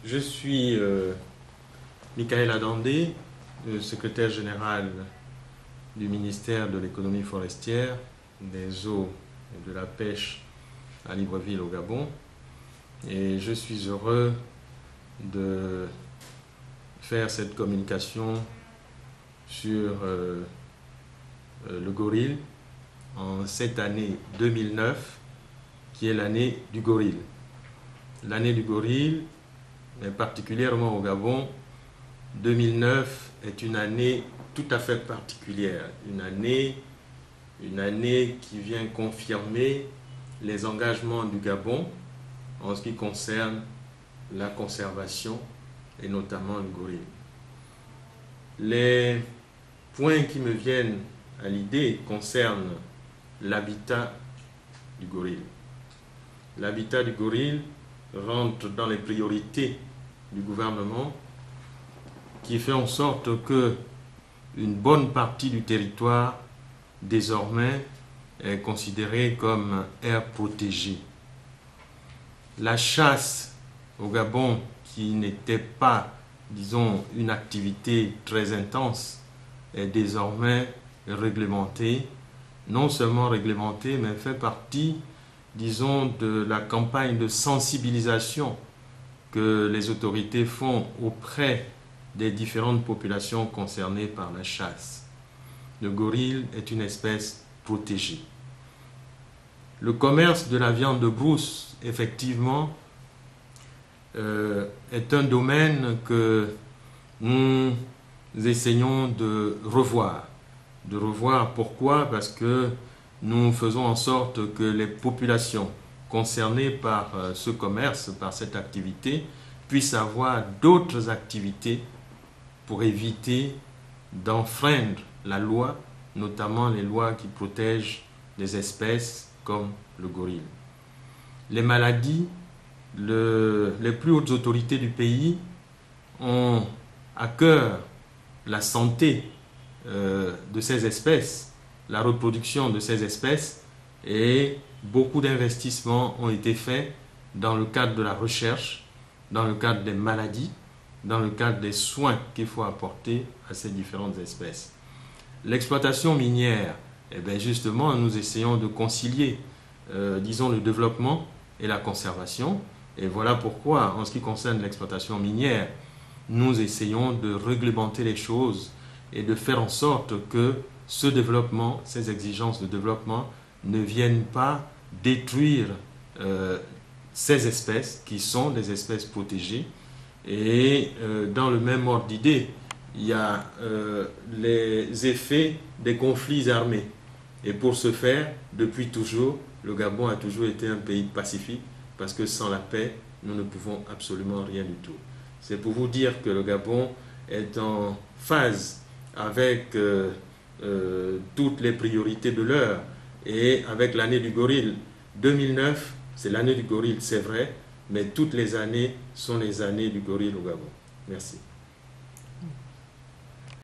Je suis Michael Adandé, le secrétaire général du ministère de l'économie forestière, des eaux et de la pêche à Libreville au Gabon. Et je suis heureux de faire cette communication sur le gorille en cette année 2009 qui est l'année du gorille. L'année du gorille, mais particulièrement au Gabon, 2009 est une année tout à fait particulière, une année qui vient confirmer les engagements du Gabon en ce qui concerne la conservation et notamment le gorille. Les points qui me viennent à l'idée concernent l'habitat du gorille. L'habitat du gorille rentre dans les priorités du gouvernement qui fait en sorte que une bonne partie du territoire désormais est considérée comme aire protégée. La chasse au Gabon, qui n'était pas, disons, une activité très intense, est désormais réglementée. Non seulement réglementée, mais fait partie, disons, de la campagne de sensibilisation que les autorités font auprès des différentes populations concernées par la chasse. Le gorille est une espèce protégée. Le commerce de la viande de brousse, effectivement, est un domaine que nous essayons de revoir. De revoir pourquoi? Parce que nous faisons en sorte que les populations concernées par ce commerce, par cette activité, puissent avoir d'autres activités pour éviter d'enfreindre la loi, notamment les lois qui protègent les espèces comme le gorille. Les maladies, les plus hautes autorités du pays ont à cœur la santé de ces espèces, la reproduction de ces espèces, et beaucoup d'investissements ont été faits dans le cadre de la recherche, dans le cadre des maladies, dans le cadre des soins qu'il faut apporter à ces différentes espèces. L'exploitation minière, eh bien justement, nous essayons de concilier, disons, le développement et la conservation. Et voilà pourquoi, en ce qui concerne l'exploitation minière, nous essayons de réglementer les choses et de faire en sorte que ce développement, ces exigences de développement, ne viennent pas détruire ces espèces qui sont des espèces protégées. Et dans le même ordre d'idée, il y a les effets des conflits armés. Et pour ce faire, depuis toujours, le Gabon a toujours été un pays pacifique, parce que sans la paix, nous ne pouvons absolument rien du tout. C'est pour vous dire que le Gabon est en phase avec toutes les priorités de l'heure, et avec l'année du gorille. 2009, c'est l'année du gorille, c'est vrai, mais toutes les années sont les années du gorille au Gabon. Merci.